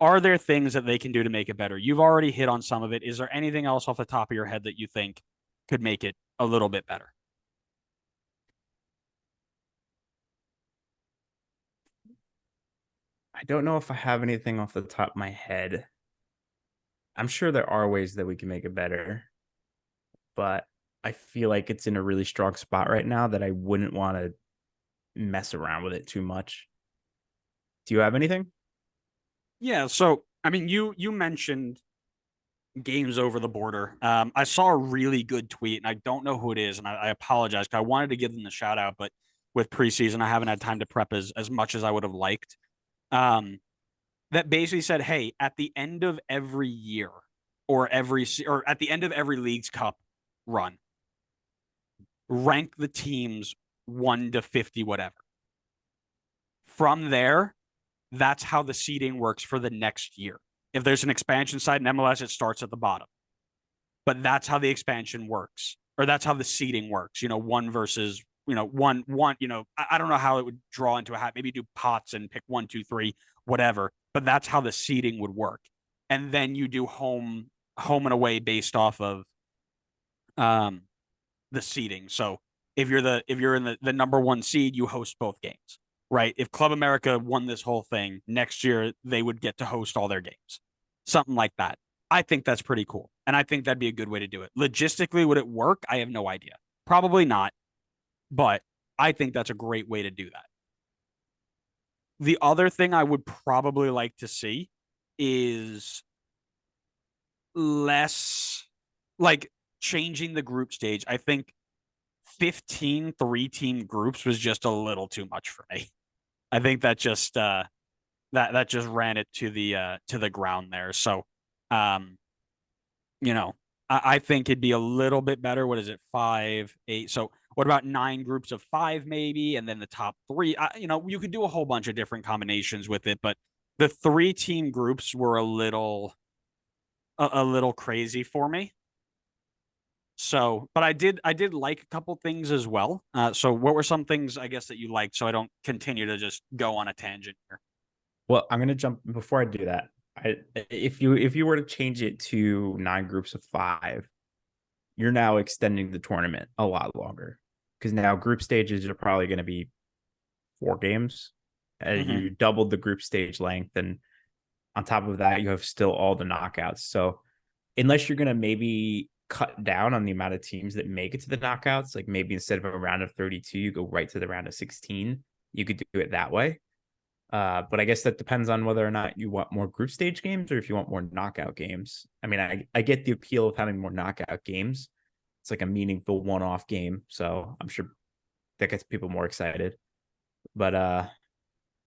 Are there things that they can do to make it better? You've already hit on some of it. Is there anything else off the top of your head that you think could make it a little bit better? I don't know if I have anything off the top of my head. I'm sure there are ways that we can make it better, but I feel like it's in a really strong spot right now that I wouldn't want to mess around with it too much. Do you have anything? Yeah, so I mean, you mentioned games over the border. I saw a really good tweet, and I don't know who it is, and I apologize because I wanted to give them the shout out, but with preseason, I haven't had time to prep as much as I would have liked. Um, that basically said, "Hey, at the end of every year, or at the end of every League's Cup run, rank the teams 1 to 50, whatever. From there, that's how the seeding works for the next year. If there's an expansion side in MLS, it starts at the bottom. But that's how the expansion works, or that's how the seeding works. One versus one. I don't know how it would draw into a hat. Maybe do pots and pick one, two, three, whatever. But that's how the seeding would work, and then you do home and away based off of um the seeding. So if you're in the number one seed, you host both games, right? If Club America won this whole thing next year, they would get to host all their games, something like that. I think that's pretty cool, and I think that'd be a good way to do it. Logistically, would it work? I have no idea. Probably not, but I think that's a great way to do that. The other thing I would probably like to see is less like changing the group stage. I think 15 3-team groups was just a little too much for me. I think that just ran it to the ground there. So um, you know, I think it'd be a little bit better. What is it? 5, 8. So what about 9 groups of 5 maybe, and then the top three? You could do a whole bunch of different combinations with it, but the 3-team groups were a little crazy for me. So, but I did like a couple things as well. So what were some things I guess that you liked so I don't continue to just go on a tangent here? Well, I'm gonna jump before I do that. If you were to change it to 9 groups of 5, you're now extending the tournament a lot longer because now group stages are probably going to be 4 games. Hmm. You doubled the group stage length, and on top of that, you have still all the knockouts. So unless you're going to maybe cut down on the amount of teams that make it to the knockouts, like maybe instead of a round of 32, you go right to the round of 16. You could do it that way. But I guess that depends on whether or not you want more group stage games or if you want more knockout games. I mean, I get the appeal of having more knockout games. It's like a meaningful one-off game, so I'm sure that gets people more excited. But